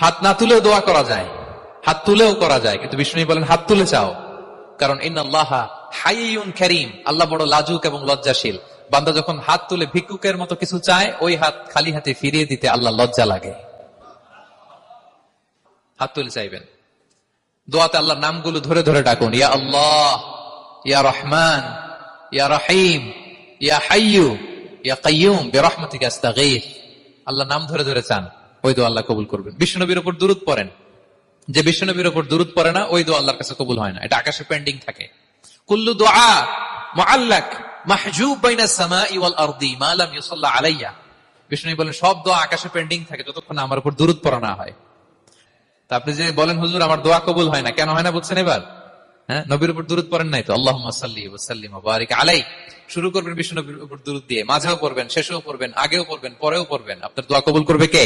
হাত না তুলেও দোয়া করা যায়, হাত তুলেও করা যায়, কিন্তু বিষ্ণু বলেন হাত তুলে চাও, কারণ ইন্নাল্লাহা হাইয়ুন কারীম, আল্লাহ বড় লাজুক এবং লজ্জাশীল। বান্দা যখন হাত তুলে ভিক্ষুকের মতো কিছু চায়, ওই হাত খালি হাতে ফিরিয়ে দিতে আল্লাহ লজ্জা লাগে। হাত তুলে চাইবেন। দোয়াতে আল্লাহর নামগুলো ধরে ধরে ডাকুন, ইয়া আল্লাহ, ইয়া রহমান, ইয়া রহিম, ইয়া হাইয়ু, ইয়া কাইয়ুম বিরহমাতিকা আস্তাগীথ। আল্লাহ নাম ধরে ধরে চান, ওই দোয়া আল্লাহ কবুল করবেন। বিশ্বনবীর উপর দুরূদ পড়েন, যে বিশ্বনবীর উপর দুরূদ পড়ে না, ওই দোয়া আল্লাহর কাছে কবুল হয় না, এটা আকাশে পেন্ডিং থাকে। কুল্লু দুআ মুআল্লাক মাহজুব বাইনা সামাই ওয়াল আরদি মা লাম ইউসাল্লা আলাইয়া। বিষ্ণু বলেন সব দোয়া আকাশে পেন্ডিং থাকে যতক্ষণ আমার উপর দুরূদ পড়া না হয়। তা আপনি যে বলেন হুজুর আমার দোয়া কবুল হয় না, কেন হয় না বুঝছেন এবার? হ্যাঁ, নবীর উপর দুরূদ পড়েন নাই তো। আল্লাহুম্মা সাল্লি ওয়া সাল্লিম ওয়া বারিক আলাইহি। শুরু করবেন বিষ্ণু নবীর উপর দুরূদ দিয়ে, মাঝেও পড়বেন, শেষেও পড়বেন, আগেও পড়বেন, পরেও পড়বেন। আপনার দোয়া কবুল করবে কে?